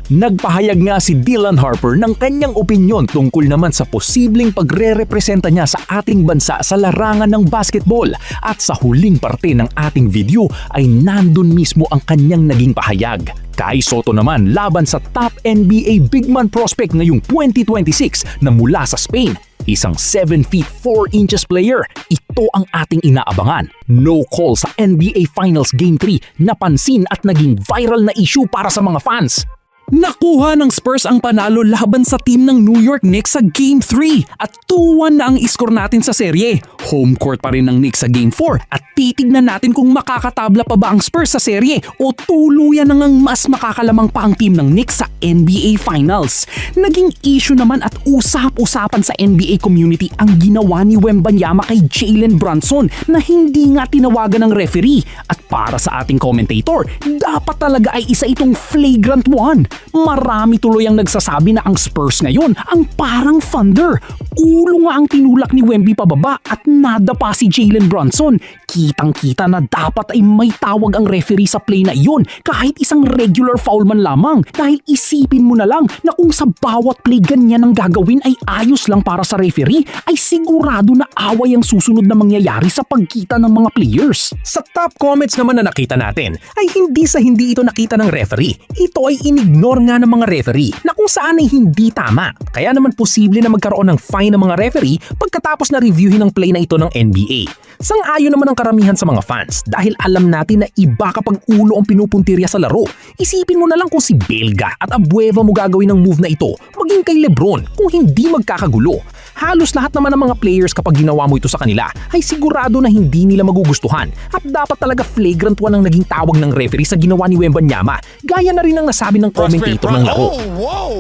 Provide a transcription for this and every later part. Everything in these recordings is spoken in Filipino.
Nagpahayag nga si Dylan Harper ng kanyang opinyon tungkol naman sa posibleng pagre-representa niya sa ating bansa sa larangan ng basketball. At sa huling parte ng ating video ay nandun mismo ang kanyang naging pahayag. Kai Sotto naman laban sa top NBA big man prospect ngayong 2026 na mula sa Spain. Isang 7 feet 4 inches player, ito ang ating inaabangan. No call sa NBA Finals Game 3, napansin at naging viral na issue para sa mga fans. Nakuha ng Spurs ang panalo laban sa team ng New York Knicks sa Game 3 at 2-1 na ang iskor natin sa serye. Home court pa rin ng Knicks sa Game 4 at titignan natin kung makakatabla pa ba ang Spurs sa serye o tuluyan na ngang mas makakalamang pa ang team ng Knicks sa NBA Finals. Naging issue naman at usap-usapan sa NBA community ang ginawa ni Wembanyama kay Jalen Brunson na hindi nga tinawagan ng referee. At para sa ating commentator, dapat talaga ay isa itong flagrant one. Marami tuloy ang nagsasabi na ang Spurs ngayon ang parang Thunder. Ulo nga ang tinulak ni Wemby pababa at nadapa si Jalen Brunson. Kitang-kita na dapat ay may tawag ang referee sa play na iyon kahit isang regular foul man lamang. Dahil isipin mo na lang na kung sa bawat play ganyan ang gagawin ay ayos lang para sa referee, ay sigurado na away ang susunod na mangyayari sa pagkita ng mga players. Sa top comments naman na nakita natin ay hindi ito nakita ng referee. Ito ay inignore nga ng mga referee na kung saan ay hindi tama. Kaya naman posible na magkaroon ng fine ng mga referee pagkatapos na reviewin ang play na ito ng NBA. Sang-ayon naman ang karamihan sa mga fans dahil alam natin na iba kapag ulo ang pinupuntirya sa laro. Isipin mo na lang kung si Belga at Abueva mo gagawin ng move na ito, maging kay Lebron kung hindi magkakagulo. Halos lahat naman ng mga players kapag ginawa mo ito sa kanila ay sigurado na hindi nila magugustuhan at dapat talaga flagrant one ang naging tawag ng referee sa ginawa ni Wembanyama, gaya na rin ang nasabi ng commentator ng laro. Oh, whoa!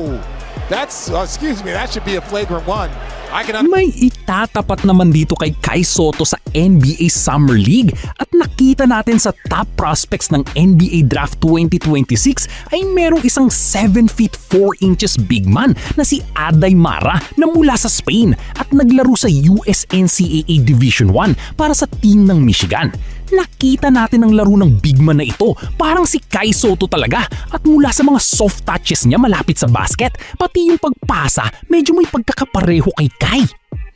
That's, excuse me, that should be a flagrant one. May itatapat naman dito kay Kai Sotto sa NBA Summer League at nakita natin sa top prospects ng NBA Draft 2026 ay merong isang 7 feet 4 inches big man na si Aday Mara na mula sa Spain at naglaro sa USNCAA Division 1 para sa team ng Michigan. Nakita natin ang laro ng big man na ito, parang si Kai Sotto talaga at mula sa mga soft touches niya malapit sa basket, pati yung pagpasa medyo may pagkakapareho kay Kai.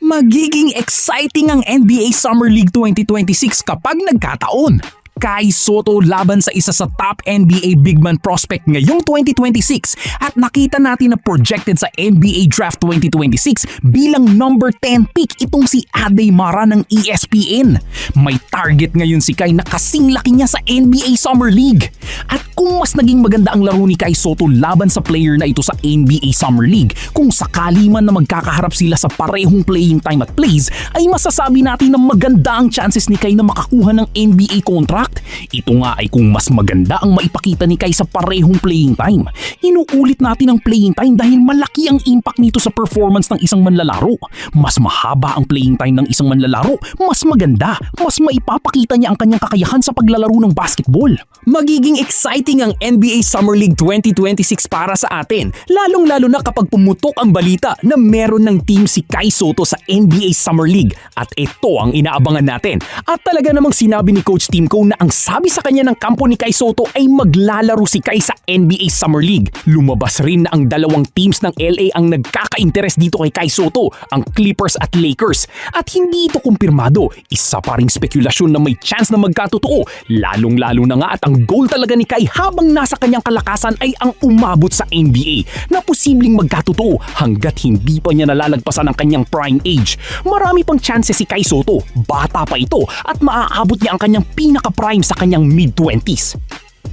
Magiging exciting ang NBA Summer League 2026 kapag nagkataon. Kai Sotto laban sa isa sa top NBA big man prospect ngayong 2026 at nakita natin na projected sa NBA Draft 2026 bilang number 10 pick itong si Aday Mara ng ESPN. May target ngayon si Kai na kasing laki niya sa NBA Summer League. At kung mas naging maganda ang laro ni Kai Sotto laban sa player na ito sa NBA Summer League, kung sakali man na magkakaharap sila sa parehong playing time at plays, ay masasabi natin na maganda ang chances ni Kai na makakuha ng NBA contract. Ito nga ay kung mas maganda ang maipakita ni Kai sa parehong playing time. Inuulit natin ang playing time dahil malaki ang impact nito sa performance ng isang manlalaro. Mas mahaba ang playing time ng isang manlalaro, mas maganda, mas maipapakita niya ang kanyang kakayahan sa paglalaro ng basketball. Magiging exciting ang NBA Summer League 2026 para sa atin, lalong-lalo na kapag pumutok ang balita na meron ng team si Kai Sotto sa NBA Summer League. At ito ang inaabangan natin. At talaga namang sinabi ni Coach Timko na ang sabi sa kanya ng kampo ni Kai Sotto ay maglalaro si Kai sa NBA Summer League. Lumabas rin na ang dalawang teams ng LA ang nagkaka-interes dito kay Kai Sotto, ang Clippers at Lakers. At hindi ito kumpirmado, isa pa ring spekulasyon na may chance na magkatotoo, lalong-lalo na nga at ang goal talaga ni Kai habang nasa kanyang kalakasan ay ang umabot sa NBA na posibleng magkatotoo hanggat hindi pa niya nalalagpasan ang kanyang prime age. Marami pang chances si Kai Sotto, bata pa ito at maaabot niya ang kanyang pinaka-prime sa kanyang mid-20s.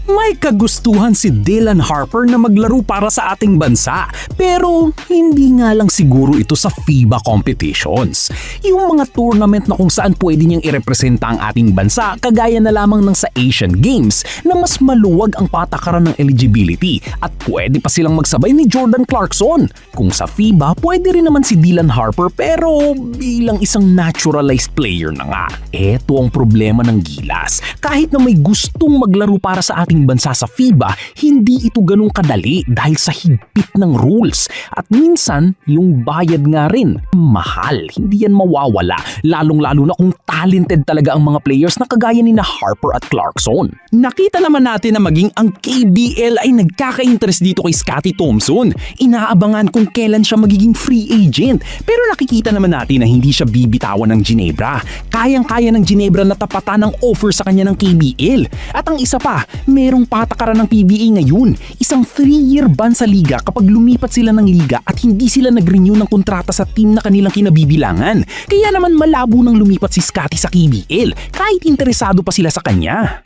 May kagustuhan si Dylan Harper na maglaro para sa ating bansa, pero hindi nga lang siguro ito sa FIBA competitions. Yung mga tournament na kung saan pwede niyang irepresenta ang ating bansa kagaya na lamang ng sa Asian Games na mas maluwag ang patakaran ng eligibility at pwede pa silang magsabay ni Jordan Clarkson. Kung sa FIBA, pwede rin naman si Dylan Harper pero bilang isang naturalized player na nga. Eto ang problema ng Gilas. Kahit na may gustong maglaro para sa ating ating bansa sa FIBA, hindi ito ganun kadali dahil sa higpit ng rules. At minsan, yung bayad nga rin, mahal. Hindi yan mawawala, lalong-lalo na kung talented talaga ang mga players na kagaya ni na Harper at Clarkson. Nakita naman natin na maging ang KBL ay nagkaka-interest dito kay Scottie Thompson. Inaabangan kung kailan siya magiging free agent. Pero nakikita naman natin na hindi siya bibitawan ng Ginebra. Kayang-kaya ng Ginebra na tapatan ng offer sa kanya ng KBL. At ang isa pa, merong patakaran ng PBA ngayon. Isang 3-year ban sa liga kapag lumipat sila ng liga at hindi sila nag-renew ng kontrata sa team na kanilang kinabibilangan. Kaya naman malabo nang lumipat si Scottie sa KBL kahit interesado pa sila sa kanya.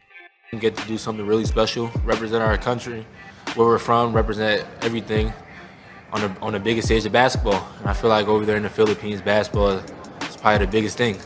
Get to do something really special, represent our country, where we're from, represent everything on the biggest stage of basketball. And I feel like over there in the Philippines, basketball is probably the biggest thing.